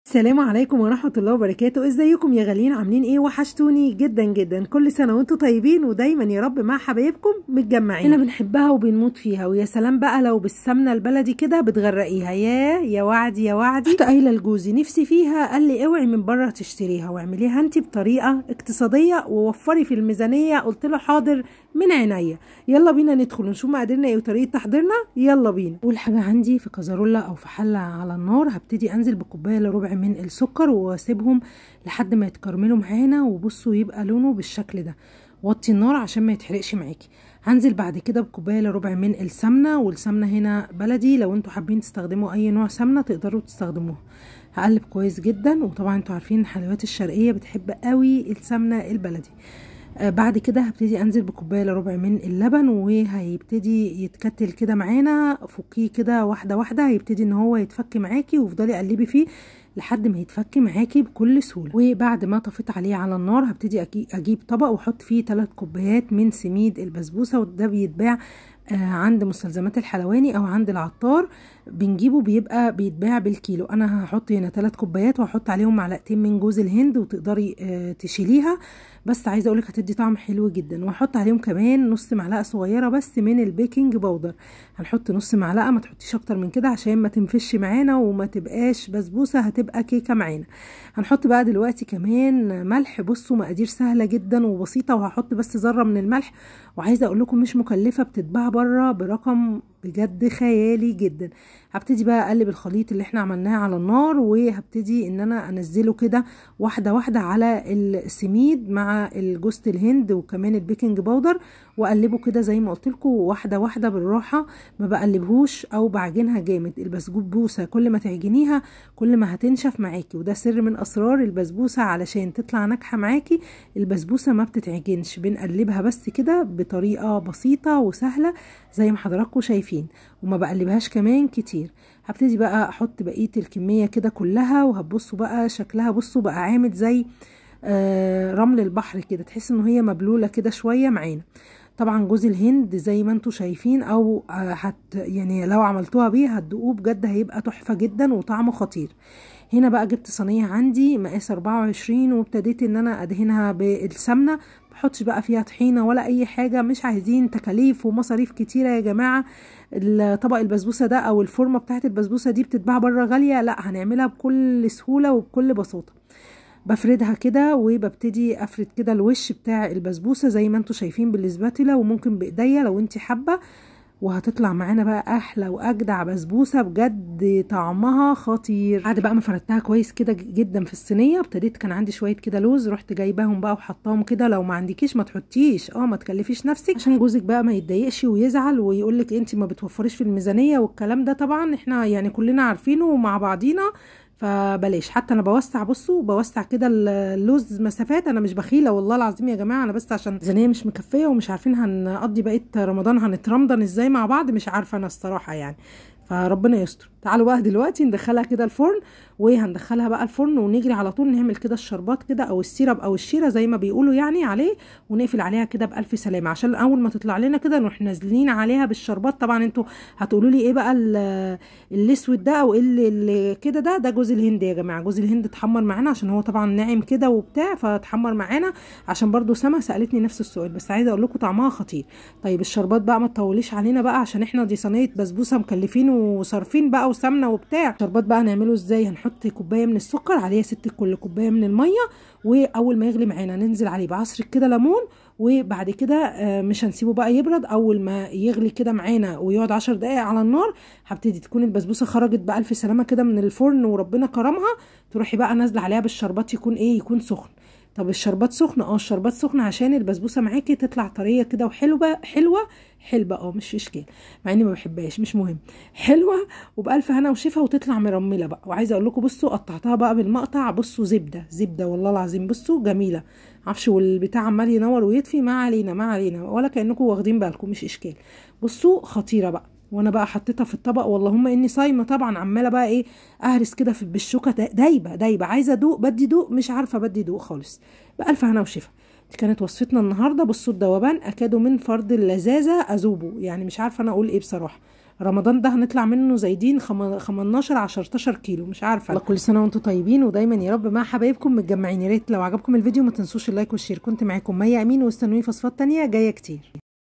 السلام عليكم ورحمة الله وبركاته. ازيكم يا غاليين؟ عاملين ايه؟ وحشتوني جدا جدا. كل سنة وانتم طيبين ودايما يا رب مع حبايبكم متجمعين. احنا بنحبها وبنموت فيها، ويا سلام بقى لو بالسمنة البلدي كده بتغرقيها. يا وعدي يا وعدي. رحت قايلة لجوزي نفسي فيها، قال لي اوعي من بره تشتريها واعمليها انت بطريقة اقتصادية ووفري في الميزانية. قلت له حاضر من عينيا. يلا بينا ندخل ونشوف مقاديرنا ايه وطريقة تحضيرنا. يلا بينا. اول حاجة عندي في كزرولة او في حلة على النار هبتدي انزل بكوباية الا ربع من السكر واسيبهم لحد ما يتكرملوا معانا، وبصوا يبقى لونه بالشكل ده. وطي النار عشان ما يتحرقش معاكي. هنزل بعد كده بكوبايه الا ربع من السمنه، والسمنه هنا بلدي، لو انتوا حابين تستخدموا اي نوع سمنه تقدروا تستخدموها. هقلب كويس جدا، وطبعا انتوا عارفين الحلويات الشرقيه بتحب قوي السمنه البلدي. بعد كده هبتدي انزل بكوبايه الا ربع من اللبن، وهيبتدي يتكتل كده معانا. فكيه كده واحده واحده، هيبتدي ان هو يتفك معاكي، وافضلي قلبي فيه لحد ما يتفك معاكي بكل سهوله. وبعد ما طفيت عليه على النار هبتدي اجيب طبق واحط فيه 3 كوبايات من سميد البسبوسه، وده بيتباع عند مستلزمات الحلواني او عند العطار، بنجيبه بيتباع بالكيلو. انا هحط هنا 3 كوبايات وهحط عليهم معلقتين من جوز الهند، وتقدري تشيليها، بس عايزه اقولك هتدي طعم حلو جدا. وهحط عليهم كمان نص معلقه صغيره بس من البيكنج باودر. هنحط نص معلقه، ما تحطيش اكتر من كده عشان ما تنفش معانا وما تبقاش بسبوسه، هتبقى كيكه معانا. هنحط بقى دلوقتي كمان ملح. بصوا مقادير سهله جدا وبسيطه، وهحط بس ذره من الملح، وعايزه اقول لكم مش مكلفه، بتتباع بره برقم بجد خيالي جدا. هبتدي بقى اقلب الخليط اللي احنا عملناه على النار، وهبتدي ان انا انزله كده واحده واحده على السميد مع الجوز الهند وكمان البيكنج باودر، واقلبه كده زي ما قلت لكم واحده واحده بالراحه، ما بقلبهوش او بعجنها جامد. البسبوسه كل ما تعجنيها كل ما هتنشف معاكي، وده سر من اسرار البسبوسه علشان تطلع ناجحه معاكي. البسبوسه ما بتتعجنش، بنقلبها بس كده بطريقه بسيطه وسهله زي ما حضراتكم شايفين، وما بقلبهاش كمان كتير. هبتدي بقى احط بقيه الكميه كده كلها، وهتبصوا بقى شكلها، بصوا بقى عامل زي رمل البحر كده، تحس ان هي مبلوله كده شويه معانا. طبعا جوز الهند زي ما انتوا شايفين، او يعني لو عملتوها بيه هتدوقوه بجد هيبقى تحفه جدا وطعمه خطير. هنا بقى جبت صينيه عندي مقاس 24، وابتديت ان انا ادهنها بالسمنه. بحطش بقى فيها طحينه ولا اي حاجه، مش عايزين تكاليف ومصاريف كتيره يا جماعه. طبق البسبوسه ده او الفورمه بتاعت البسبوسه دي بتتباع بره غاليه، لا هنعملها بكل سهوله وبكل بساطه. بفردها كده وببتدي افرد كده الوش بتاع البسبوسه زي ما انتوا شايفين بالاسباتيلا، وممكن بايديا لو انت حابه، وهتطلع معانا بقى احلى واجدع بسبوسه بجد طعمها خطير. بعد بقى ما فردتها كويس كده جدا في الصينيه، ابتديت كان عندي شويه كده لوز، رحت جايباهم بقى وحطاهم كده. لو ما عندكيش ما تحطيش، ما تكلفيش نفسك عشان جوزك بقى ما يتضايقش ويزعل ويقول لك انت ما بتوفريش في الميزانيه والكلام ده. طبعا احنا يعني كلنا عارفينه مع بعضينا، فبلاش. حتى انا بوسع، بصوا بوسع كده اللوز مسافات، انا مش بخيله والله العظيم يا جماعه، انا بس عشان الميزانيه مش مكفيه ومش عارفين هنقضي بقيه رمضان هنترمضن ازاي مع بعض، مش عارفه انا الصراحه يعني، فربنا يستر. تعالوا بقى دلوقتي ندخلها كده الفرن، وهندخلها بقى الفرن ونجري على طول نعمل كده الشربات كده او السيرب او الشيره زي ما بيقولوا يعني عليه، ونقفل عليها كده بالف سلامه، عشان اول ما تطلع لنا كده نروح نازلين عليها بالشربات. طبعا انتوا هتقولوا لي ايه بقى الاسود ده او اللي كده، ده جوز الهند يا جماعه. جوز الهند اتحمر معانا عشان هو طبعا ناعم كده وبتاع، فاتحمر معانا عشان برضو سما سالتني نفس السؤال، بس عايزه اقول لكم طعمها خطير. طيب الشربات بقى ما تطوليش علينا بقى، عشان احنا دي صينيه بسبوسه مكلفين وصارفين بقى وسمنه وبتاع. الشربات بقى نعمله ازاي؟ هنحط كوبايه من السكر عليها 6 كل كوبايه من الميه، واول ما يغلي معانا ننزل عليه بعصره كده ليمون، وبعد كده مش هنسيبه بقى يبرد. اول ما يغلي كده معانا ويقعد 10 دقايق على النار، هبتدي تكون البسبوسه خرجت بألف سلامه كده من الفرن وربنا كرمها، تروحي بقى نازله عليها بالشربات، يكون سخن. طب الشربات سخن؟ الشربات سخن عشان البسبوسه معاكي تطلع طريه كده وحلوه حلوه مش اشكال، مع اني ما بحبهاش، مش مهم، حلوه وبالف هنا وشفا، وتطلع مرمله بقى. وعايزه اقول لكم بصوا قطعتها بقى بالمقطع، بصوا زبده والله العظيم، بصوا جميله. معرفش والبتاع عمال ينور ويطفي، ما علينا ولا كانكم واخدين بالكم، مش اشكال. بصوا خطيره بقى. وانا بقى حطيتها في الطبق، واللهم اني صايمه طبعا، عماله بقى ايه اهرس كده بالشوكه، دايبه عايزه ادوق، بدي دوق مش عارفه بدي دوق خالص. بألف هنا وشفا. دي كانت وصفتنا النهارده. بصوا الذوبان اكادوا من فرط اللذاذه اذوبوا، يعني مش عارفه انا اقول ايه بصراحه. رمضان ده هنطلع منه زايدين 15 10 كيلو مش عارفه. كل سنه وانتم طيبين ودايما يا رب مع حبايبكم متجمعين. يا ريت لو عجبكم الفيديو ما تنسوش اللايك والشير. كنت معاكم مي امين، واستنوني في وصفات تانية جايه كتير.